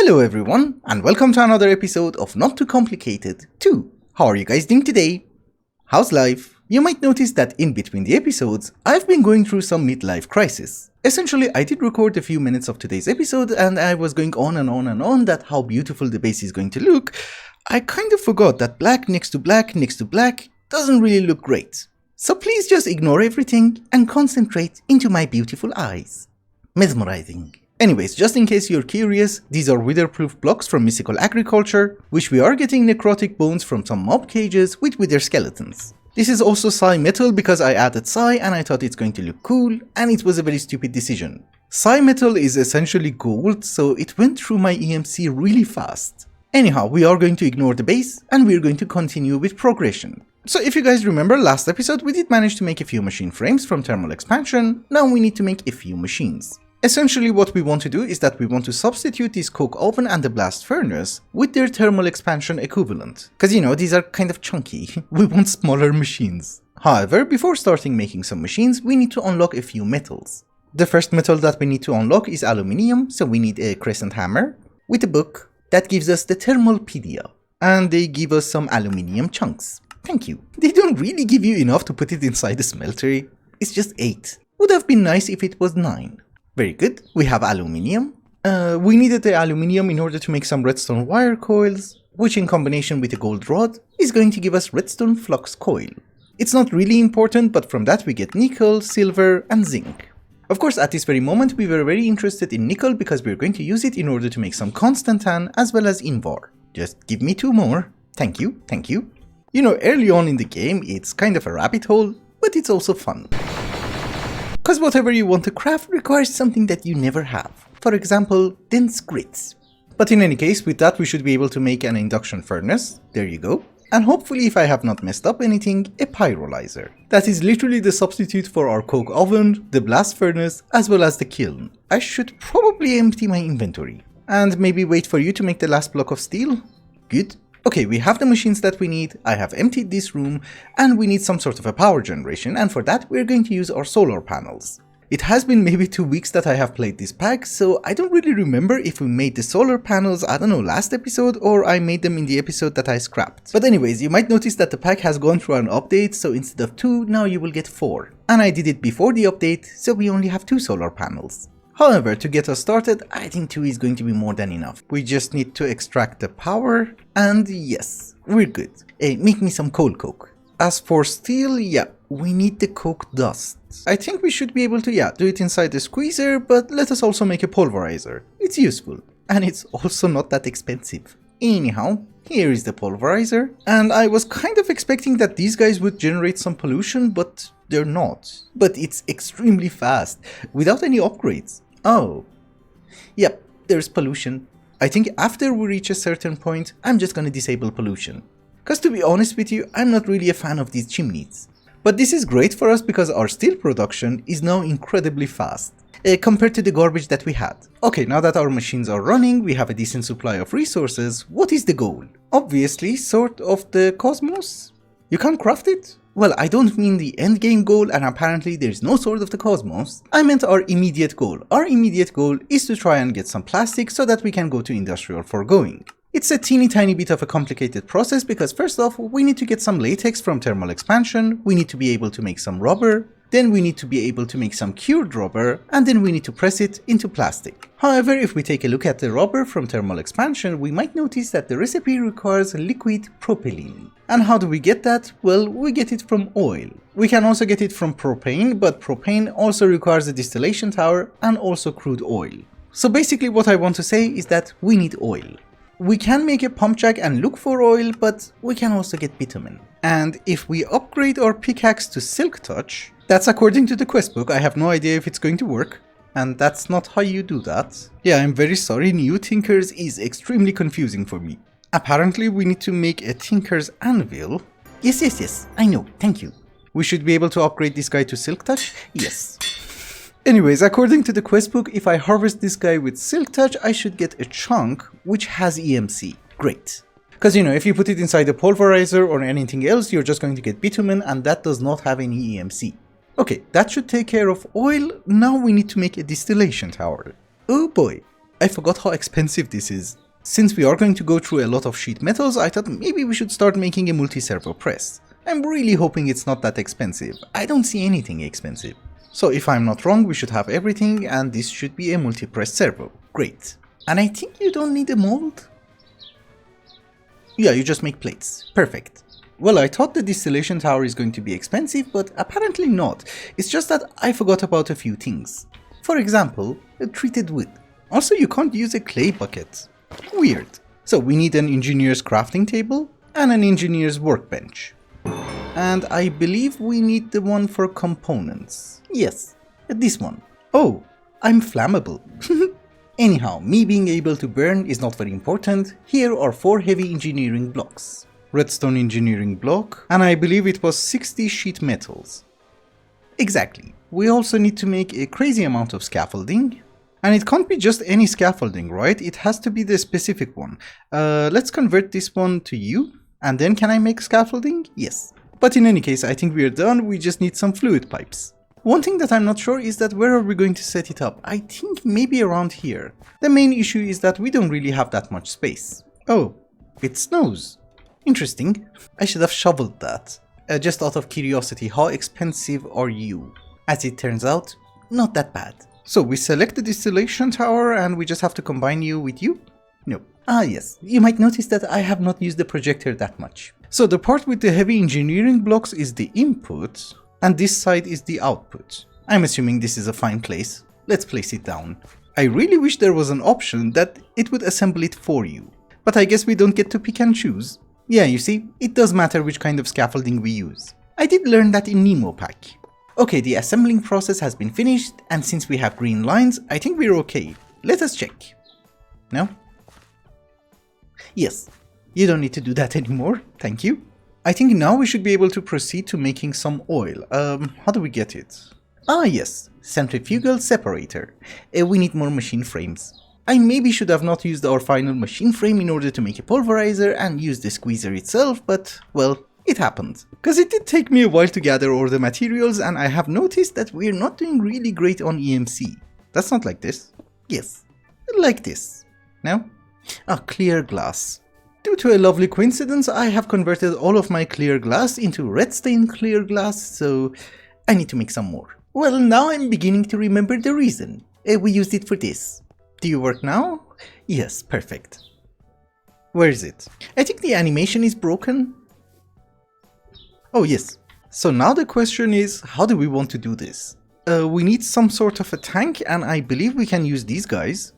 Hello everyone, and welcome to another episode of Not Too Complicated 2. How are you guys doing today? How's life? You might notice that in between the episodes, I've been going through some midlife crisis. Essentially, I did record a few minutes of today's episode and I was going on and on that how beautiful the base is going to look. I kind of forgot that black next to black next to black doesn't really look great. So please just ignore everything and concentrate into my beautiful eyes. Mesmerizing. Anyways, just in case you're curious, these are witherproof blocks from Mystical Agriculture, which we are getting necrotic bones from some mob cages with wither skeletons. This is also Psi metal because I added Psi and I thought it's going to look cool, and it was a very stupid decision. Psi metal is essentially gold, so it went through my EMC really fast. Anyhow, we are going to ignore the base and we're going to continue with progression. So if you guys remember last episode, we did manage to make a few machine frames from thermal expansion. Now we need to make a few machines. Essentially what we want to do is that we want to substitute this coke oven and the blast furnace with their thermal expansion equivalent. Cause you know, these are kind of chunky. We want smaller machines. However, before starting making some machines, we need to unlock a few metals. The first metal that we need to unlock is aluminium, so we need a crescent hammer with a book that gives us the Thermalpedia. And they give us some aluminium chunks. Thank you. They don't really give you enough to put it inside the smeltery. It's just 8. Would have been nice if it was 9. Very good, we have aluminium. We needed the aluminium in order to make some redstone wire coils, which in combination with a gold rod is going to give us redstone flux coil. It's not really important, but from that we get nickel, silver and zinc. Of course, at this very moment we were very interested in nickel because we're going to use it in order to make some Constantan as well as Invar. Just give me 2 more. Thank you, thank you. You know, early on in the game it's kind of a rabbit hole, but it's also fun. Because whatever you want to craft requires something that you never have. For example, dense grits. But in any case, with that we should be able to make an induction furnace. There you go. And hopefully, if I have not messed up anything, a pyrolyzer. That is literally the substitute for our coke oven, the blast furnace, as well as the kiln. I should probably empty my inventory. And maybe wait for you to make the last block of steel? Good. Okay, we have the machines that we need, I have emptied this room, and we need some sort of a power generation, and for that we're going to use our solar panels. It has been maybe 2 weeks that I have played this pack, so I don't really remember if we made the solar panels, I don't know, last episode, or I made them in the episode that I scrapped. But anyways, you might notice that the pack has gone through an update, so instead of 2, now you will get 4. And I did it before the update, so we only have 2 solar panels. However, to get us started, I think 2 is going to be more than enough. We just need to extract the power, and yes, we're good. Make me some coal coke. As for steel, yeah, we need the coke dust. I think we should be able to, do it inside the squeezer, but let us also make a pulverizer. It's useful, and it's also not that expensive. Anyhow, here is the pulverizer, and I was kind of expecting that these guys would generate some pollution, but they're not. But it's extremely fast, without any upgrades. Oh, yep, there's pollution. I think after we reach a certain point, I'm just gonna disable pollution. Cause to be honest with you, I'm not really a fan of these chimneys. But this is great for us because our steel production is now incredibly fast, compared to the garbage that we had. Okay, now that our machines are running, we have a decent supply of resources. What is the goal? Obviously, sort of the cosmos? You can't craft it? Well, I don't mean the endgame goal, and apparently there's no Sword of the Cosmos. I meant our immediate goal. Our immediate goal is to try and get some plastic so that we can go to industrial foregoing. It's a teeny tiny bit of a complicated process because first off, we need to get some latex from thermal expansion, we need to be able to make some rubber, then we need to be able to make some cured rubber, and then we need to press it into plastic. However, if we take a look at the rubber from thermal expansion, we might notice that the recipe requires liquid propylene. And how do we get that? Well, we get it from oil. We can also get it from propane, but propane also requires a distillation tower and also crude oil. So basically what I want to say is that we need oil. We can make a pump jack and look for oil, but we can also get bitumen. And if we upgrade our pickaxe to Silk Touch, that's according to the quest book, I have no idea if it's going to work. And that's not how you do that. Yeah, I'm very sorry, New Tinkers is extremely confusing for me. Apparently we need to make a Tinker's Anvil. Yes, I know, thank you. We should be able to upgrade this guy to Silk Touch? Yes. Anyways, according to the quest book, if I harvest this guy with Silk Touch, I should get a chunk which has EMC. Great. Because you know, if you put it inside a pulverizer or anything else, you're just going to get bitumen, and that does not have any EMC. Okay, that should take care of oil. Now we need to make a distillation tower. Oh boy. I forgot how expensive this is. Since we are going to go through a lot of sheet metals, I thought maybe we should start making a multi-servo press. I'm really hoping it's not that expensive. I don't see anything expensive. So if I'm not wrong, we should have everything, and this should be a multi-press servo. Great. And I think you don't need a mold? Yeah, you just make plates. Perfect. Well, I thought the Distillation Tower is going to be expensive, but apparently not. It's just that I forgot about a few things. For example, treated wood. Also, you can't use a clay bucket. Weird. So we need an engineer's crafting table and an engineer's workbench. And I believe we need the one for components. Yes, this one. Oh, I'm flammable. Anyhow, me being able to burn is not very important. Here are 4 heavy engineering blocks. Redstone engineering block, and I believe it was 60 sheet metals. Exactly. We also need to make a crazy amount of scaffolding. And it can't be just any scaffolding, right? It has to be the specific one. Let's convert this one to U, and then can I make scaffolding? Yes. But in any case, I think we're done. We just need some fluid pipes. One thing that I'm not sure is that where are we going to set it up? I think maybe around here. The main issue is that we don't really have that much space. Oh, it snows. Interesting. I should have shoveled that. Just out of curiosity, how expensive are you? As it turns out, not that bad. So we select the Distillation Tower and we just have to combine you with you? No. Ah yes, you might notice that I have not used the projector that much. So the part with the heavy engineering blocks is the input, and this side is the output. I'm assuming this is a fine place. Let's place it down. I really wish there was an option that it would assemble it for you. But I guess we don't get to pick and choose. Yeah, you see, it does matter which kind of scaffolding we use. I did learn that in modpack. Okay, the assembling process has been finished, and since we have green lines, I think we're okay. Let us check. No? Yes. You don't need to do that anymore, thank you. I think now we should be able to proceed to making some oil. How do we get it? Ah yes, centrifugal separator. We need more machine frames. I maybe should have not used our final machine frame in order to make a pulverizer and use the squeezer itself, but well, it happened. Because it did take me a while to gather all the materials, and I have noticed that we're not doing really great on EMC. That's not like this. Yes, like this. No? Ah, clear glass. Due to a lovely coincidence, I have converted all of my clear glass into red stained clear glass, so I need to make some more. Well, now I'm beginning to remember the reason. We used it for this. Do you work now? Yes, perfect. Where is it? I think the animation is broken. Oh yes. So now the question is, how do we want to do this? We need some sort of a tank, and I believe we can use these guys.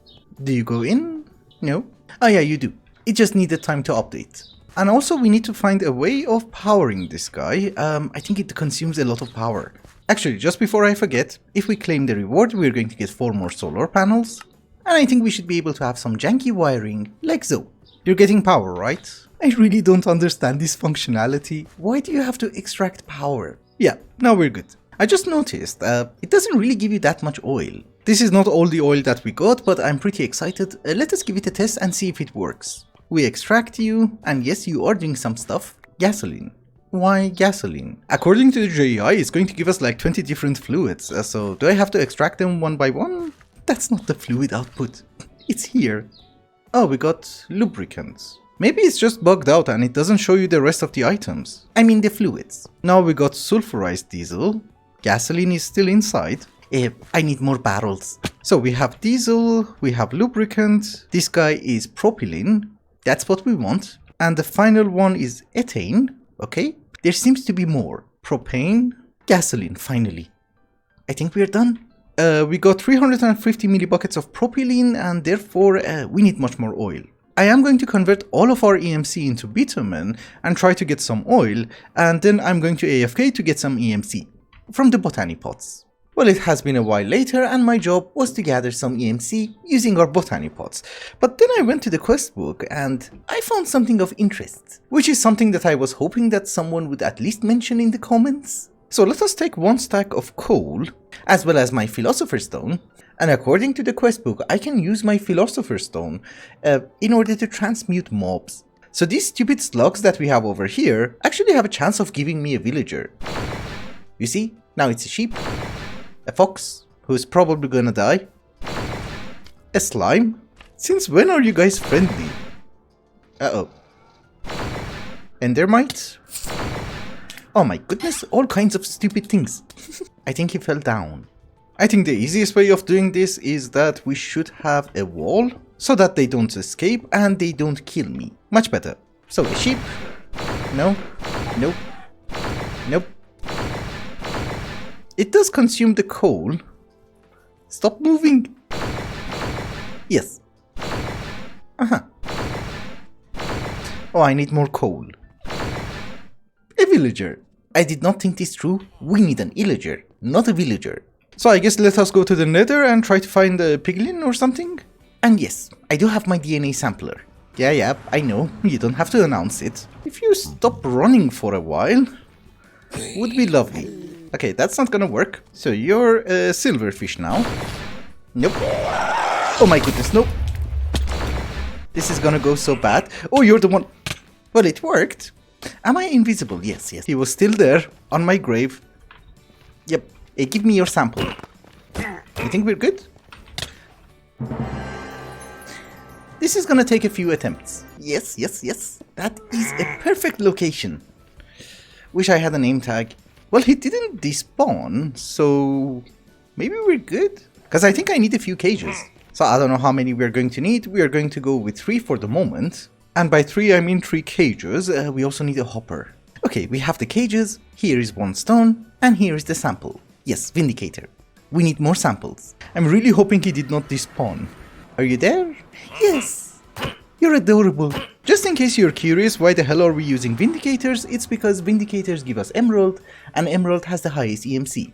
Do you go in? No? Oh yeah, you do. It just needed time to update. And also we need to find a way of powering this guy. I think it consumes a lot of power. Actually, just before I forget, if we claim the reward, we're going to get 4 more solar panels. And I think we should be able to have some janky wiring, like so. You're getting power, right? I really don't understand this functionality. Why do you have to extract power? Yeah, now we're good. I just noticed, it doesn't really give you that much oil. This is not all the oil that we got, but I'm pretty excited. Let us give it a test and see if it works. We extract you, and yes, you are doing some stuff. Gasoline. Why gasoline? According to the JEI, it's going to give us like 20 different fluids, so do I have to extract them one by one? That's not the fluid output. It's here. Oh, we got lubricants. Maybe it's just bugged out and it doesn't show you the rest of the items. I mean the fluids. Now we got sulfurized diesel. Gasoline is still inside. I need more barrels. So we have diesel, we have lubricant. This guy is propylene. That's what we want. And the final one is ethane. Okay, there seems to be more. Propane, gasoline, finally. I think we're done. We got 350 millibuckets of propylene, and therefore we need much more oil. I am going to convert all of our EMC into bitumen and try to get some oil, and then I'm going to AFK to get some EMC from the botany pots. Well, it has been a while later, and my job was to gather some EMC using our botany pots. But then I went to the quest book and I found something of interest, which is something that I was hoping that someone would at least mention in the comments. So let us take 1 stack of coal, as well as my Philosopher's Stone, and according to the quest book, I can use my Philosopher's Stone in order to transmute mobs. So these stupid slugs that we have over here actually have a chance of giving me a villager. You see, now it's a sheep, a fox, who's probably gonna die, a slime, Since when are you guys friendly? Uh-oh. Endermite? Oh my goodness, all kinds of stupid things. I think he fell down. I think the easiest way of doing this is that we should have a wall so that they don't escape and they don't kill me. Much better. So a sheep. No. Nope. Nope. It does consume the coal. Stop moving. Yes. Uh-huh. Oh, I need more coal. A villager. I did not think this through. We need an illager, not a villager. So I guess let us go to the nether and try to find a piglin or something? And yes, I do have my DNA sampler. Yeah, I know, you don't have to announce it. If you stop running for a while, would be lovely. Okay, that's not gonna work. So you're a silverfish now. Nope. Oh my goodness, nope. This is gonna go so bad. Oh, you're the one. Well, it worked. Am I invisible? Yes. He was still there on my grave. Yep. Hey, give me your sample. You think we're good? This is gonna take a few attempts. Yes. That is a perfect location. Wish I had a name tag. Well, he didn't despawn, so maybe we're good. Because I think I need a few cages. So I don't know how many we're going to need. We are going to go with 3 for the moment. And by 3 I mean 3 cages. We also need a hopper. Okay, we have the cages. Here is 1 stone. And here is the sample. Yes, Vindicator. We need more samples. I'm really hoping he did not despawn. Are you there? Yes. You're adorable. Just in case you're curious why the hell are we using Vindicators, it's because Vindicators give us Emerald, and Emerald has the highest EMC.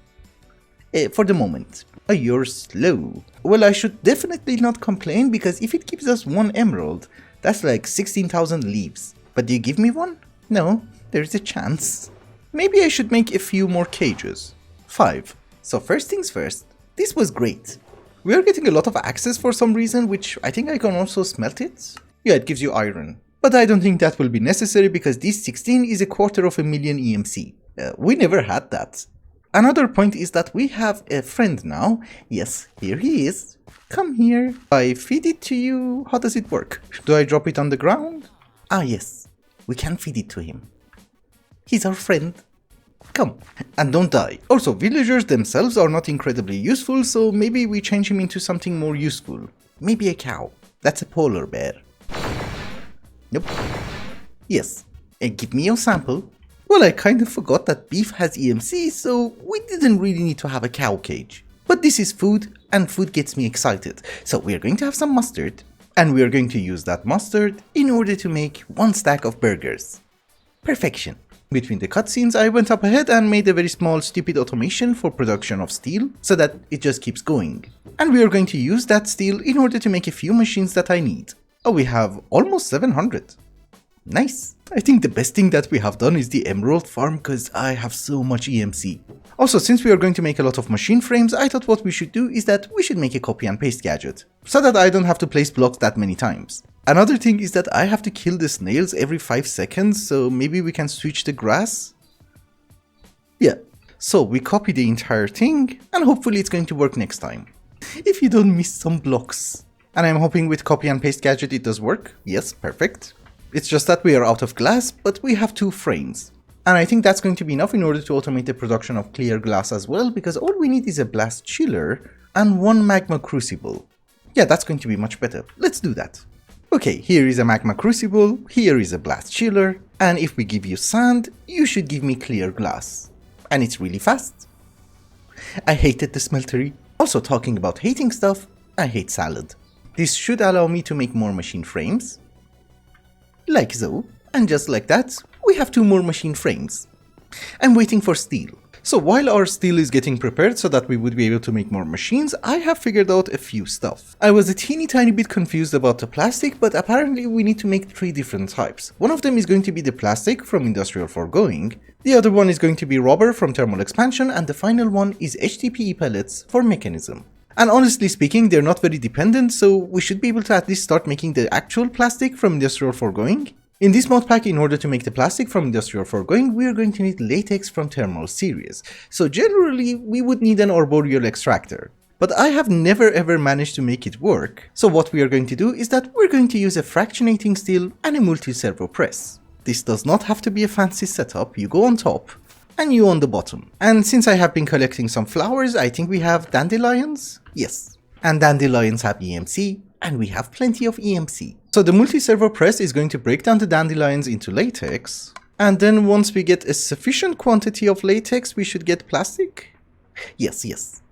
For the moment. Oh, you're slow. Well, I should definitely not complain, because if it gives us 1 Emerald, that's like 16,000 leaves. But do you give me 1? No, there's a chance. Maybe I should make a few more cages. 5. So first things first, this was great. We are getting a lot of access for some reason, which I think I can also smelt it. Yeah, it gives you iron. But I don't think that will be necessary because this 16 is 250,000 EMC. We never had that. Another point is that we have a friend now. Yes, here he is. Come here. I feed it to you. How does it work? Do I drop it on the ground? Ah, yes. We can feed it to him. He's our friend. Come. And don't die. Also, villagers themselves are not incredibly useful, so maybe we change him into something more useful. Maybe a cow. That's a polar bear. Nope. Yes. Give me your sample. Well, I kind of forgot that beef has EMC, so we didn't really need to have a cow cage. But this is food, and food gets me excited. So we're going to have some mustard, and we're going to use that mustard in order to make 1 stack of burgers. Perfection. Between the cutscenes, I went up ahead and made a very small stupid automation for production of steel, so that it just keeps going. And we are going to use that steel in order to make a few machines that I need. Oh, we have almost 700. Nice. I think the best thing that we have done is the emerald farm because I have so much EMC. Also, since we are going to make a lot of machine frames, I thought what we should do is that we should make a copy and paste gadget, so that I don't have to place blocks that many times. Another thing is that I have to kill the snails every 5 seconds, so maybe we can switch the grass? Yeah. So we copy the entire thing, and hopefully it's going to work next time. If you don't miss some blocks. And I'm hoping with copy and paste gadget it does work. Yes, perfect. It's just that we are out of glass, but we have 2 frames. And I think that's going to be enough in order to automate the production of clear glass as well, because all we need is a blast chiller and 1 magma crucible. Yeah, that's going to be much better. Let's do that. Okay, here is a magma crucible, here is a blast chiller, and if we give you sand, you should give me clear glass. And it's really fast. I hated the smeltery. Also, talking about hating stuff, I hate salad. This should allow me to make more machine frames. Like so. And just like that, we have 2 more machine frames. I'm waiting for steel. So while our steel is getting prepared so that we would be able to make more machines, I have figured out a few stuff. I was a teeny tiny bit confused about the plastic, but apparently we need to make 3 different types. One of them is going to be the plastic from industrial foregoing, the other one is going to be rubber from thermal expansion, and the final one is HDPE pellets for mechanism. And honestly speaking, they're not very dependent, so we should be able to at least start making the actual plastic from industrial foregoing. In this mod pack, in order to make the plastic from industrial foregoing, we are going to need latex from thermal series. So generally, we would need an arboreal extractor. but I have never ever managed to make it work. So what we are going to do is that we're going to use a fractionating steel and a multi-servo press. This does not have to be a fancy setup. You go on top and you on the bottom. And since I have been collecting some flowers, I think we have dandelions? Yes. And dandelions have EMC, and we have plenty of EMC. So the multi-servo press is going to break down the dandelions into latex, and then once we get a sufficient quantity of latex, we should get plastic? Yes.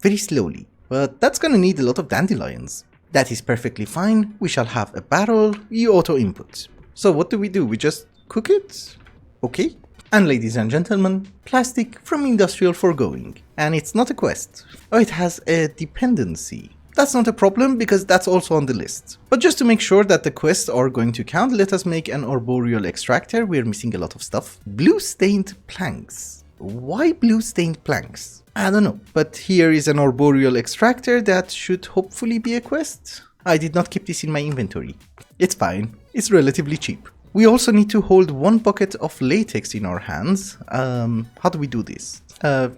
Very slowly. But that's gonna need a lot of dandelions. That is perfectly fine. We shall have a barrel, you auto input. So what do? We just cook it? Okay. And ladies and gentlemen, plastic from industrial foregoing. And it's not a quest. Oh, it has a dependency. That's not a problem because that's also on the list. But just to make sure that the quests are going to count, let us make an arboreal extractor. We're missing a lot of stuff. Blue stained planks. Why blue stained planks? I don't know. But here is an arboreal extractor that should hopefully be a quest. I did not keep this in my inventory. It's fine. It's relatively cheap. We also need to hold 1 bucket of latex in our hands. How do we do this?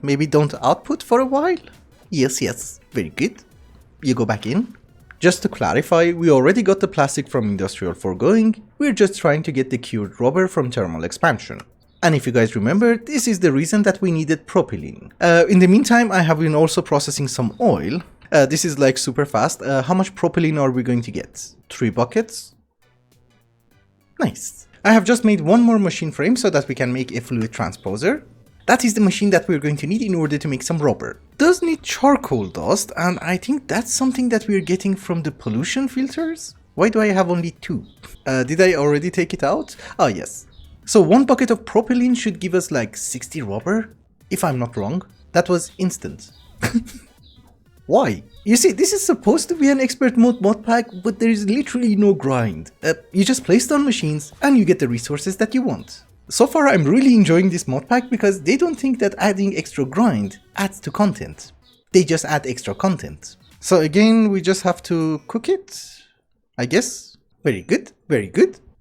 Maybe don't output for a while? Yes. Very good. You go back in. Just to clarify, we already got the plastic from industrial foregoing. We're just trying to get the cured rubber from thermal expansion. And if you guys remember, this is the reason that we needed propylene. In the meantime, I have been also processing some oil. This is like super fast. How much propylene are we going to get? 3 buckets? Nice. I have just made 1 more machine frame so that we can make a fluid transposer. That is the machine that we're going to need in order to make some rubber. Does need charcoal dust, and I think that's something that we're getting from the pollution filters. Why do I have only 2? Did I already take it out? Ah, yes. So 1 bucket of propylene should give us like 60 rubber, if I'm not wrong. That was instant. Why? You see, this is supposed to be an expert mode modpack, but there is literally no grind. You just place down machines and you get the resources that you want. So far I'm really enjoying this modpack because they don't think that adding extra grind adds to content. They just add extra content. So again, we just have to cook it, I guess. Very good.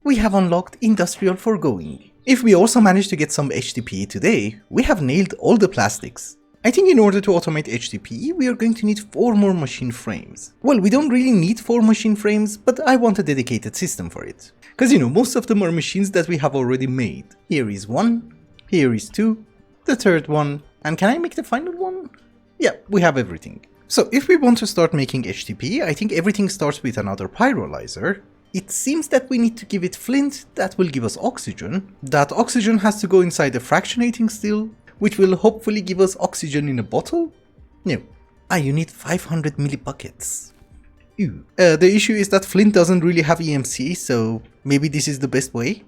We have unlocked industrial foregoing. If we also manage to get some HDPE today, we have nailed all the plastics. I think in order to automate HDPE, we are going to need 4 more machine frames. Well, we don't really need 4 machine frames, but I want a dedicated system for it. Because most of them are machines that we have already made. Here is 1, here is 2, the 3rd one, and can I make the final one? Yeah, we have everything. So if we want to start making HDPE, I think everything starts with another pyrolyzer. It seems that we need to give it flint, that will give us oxygen. That oxygen has to go inside the fractionating steel, which will hopefully give us oxygen in a bottle? No. You need 500 millibuckets. Ew. The issue is that flint doesn't really have EMC, so maybe this is the best way?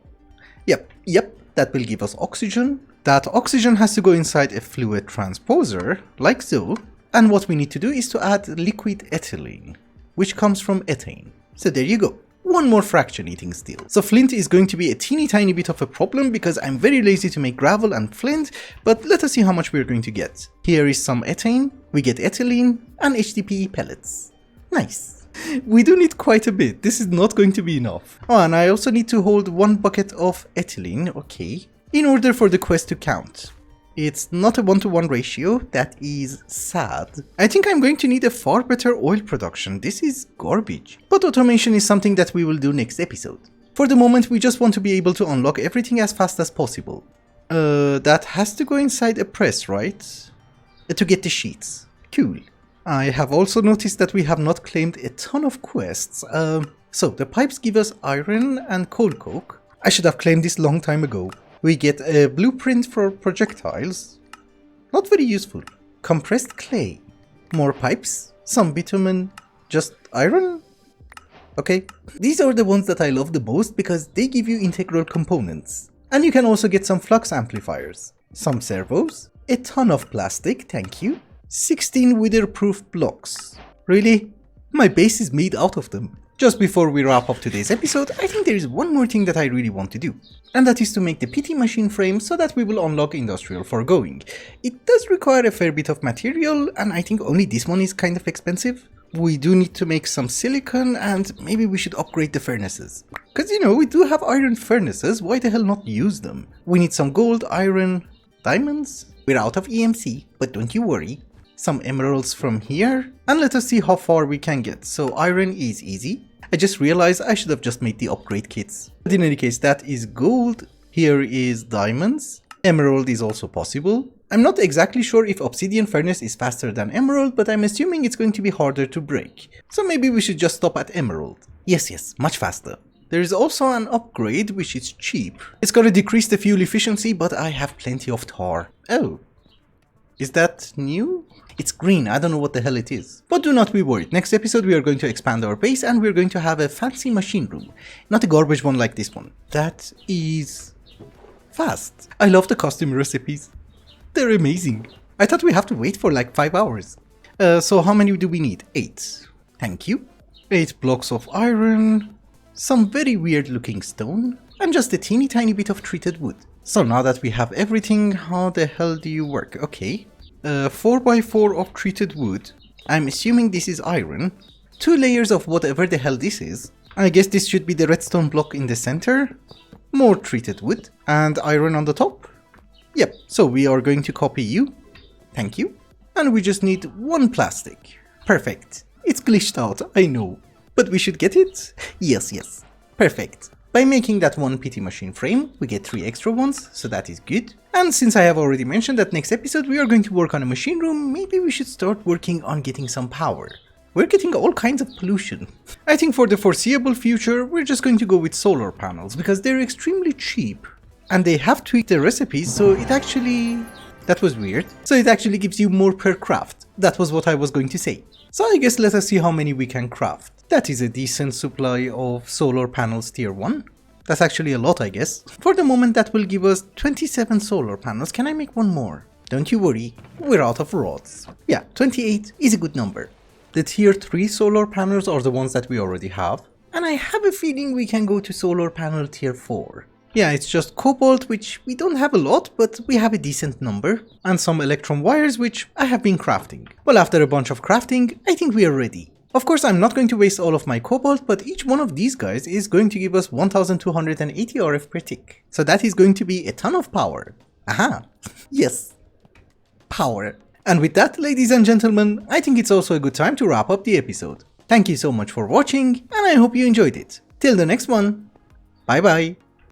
Yep, that will give us oxygen. That oxygen has to go inside a fluid transposer, like so. And what we need to do is to add liquid ethylene, which comes from ethane. So there you go. 1 more fractionating steel. So flint is going to be a teeny tiny bit of a problem because I'm very lazy to make gravel and flint, but let us see how much we're going to get. Here is some ethane, we get ethylene and HDPE pellets. Nice. We do need quite a bit, this is not going to be enough. Oh, and I also need to hold 1 bucket of ethylene, okay, in order for the quest to count. It's not a 1-to-1 ratio, that is sad. I think I'm going to need a far better oil production, this is garbage. But automation is something that we will do next episode. For the moment we just want to be able to unlock everything as fast as possible. That has to go inside a press, right? To get the sheets. Cool. I have also noticed that we have not claimed a ton of quests. So the pipes give us iron and coal coke. I should have claimed this long time ago. We get a blueprint for projectiles. Not very useful. Compressed clay. More pipes. Some bitumen. Just iron? Okay. These are the ones that I love the most because they give you integral components. And you can also get some flux amplifiers. Some servos. A ton of plastic, thank you. 16 wither-proof blocks. Really? My base is made out of them. Just before we wrap up today's episode, I think there is one more thing that I really want to do. And that is to make the PT machine frame so that we will unlock industrial foregoing. It does require a fair bit of material, and I think only this one is kind of expensive. We do need to make some silicon, and maybe we should upgrade the furnaces. Because we do have iron furnaces, why the hell not use them? We need some gold, iron, diamonds? We're out of EMC, but don't you worry. some emeralds from here, and let us see how far we can get. So iron is easy. I just realized I should have just made the upgrade kits. But in any case, that is gold. Here is diamonds. Emerald is also possible. I'm not exactly sure if obsidian furnace is faster than emerald, but I'm assuming it's going to be harder to break. So maybe we should just stop at emerald. Yes, much faster. There is also an upgrade which is cheap. It's gonna decrease the fuel efficiency, but I have plenty of tar. Oh. Is that new? It's green, I don't know what the hell it is. But do not be worried, next episode we are going to expand our base and we're going to have a fancy machine room. Not a garbage one like this one. That is fast. I love the custom recipes. They're amazing. I thought we have to wait for like 5 hours. So how many do we need? 8. Thank you. 8 blocks of iron, some very weird looking stone, and just a teeny tiny bit of treated wood. So now that we have everything, how the hell do you work? Okay. 4x4 of treated wood. I'm assuming this is iron. 2 layers of whatever the hell this is. I guess this should be the redstone block in the center. More treated wood. And iron on the top. Yep, so we are going to copy you. Thank you. And we just need 1 plastic. Perfect. It's glitched out, I know. But we should get it? Yes. Perfect. By making that 1 PT machine frame, we get 3 extra ones, so that is good. And since I have already mentioned that next episode we are going to work on a machine room, maybe we should start working on getting some power. We're getting all kinds of pollution. I think for the foreseeable future, we're just going to go with solar panels, because they're extremely cheap. And they have tweaked the recipes, so it actually... That was weird. So it actually gives you more per craft. That was what I was going to say. So I guess let us see how many we can craft. That is a decent supply of solar panels tier 1. That's actually a lot, I guess. For the moment that will give us 27 solar panels. Can I make one more? Don't you worry, we're out of rods. Yeah, 28 is a good number. The tier 3 solar panels are the ones that we already have. And I have a feeling we can go to solar panel tier 4. Yeah, it's just cobalt, which we don't have a lot, but we have a decent number. And some electron wires, which I have been crafting. Well, after a bunch of crafting, I think we are ready. Of course, I'm not going to waste all of my cobalt, but each one of these guys is going to give us 1280 RF per tick. So that is going to be a ton of power. Aha! Yes! Power. And with that, ladies and gentlemen, I think it's also a good time to wrap up the episode. Thank you so much for watching, and I hope you enjoyed it. Till the next one, bye bye!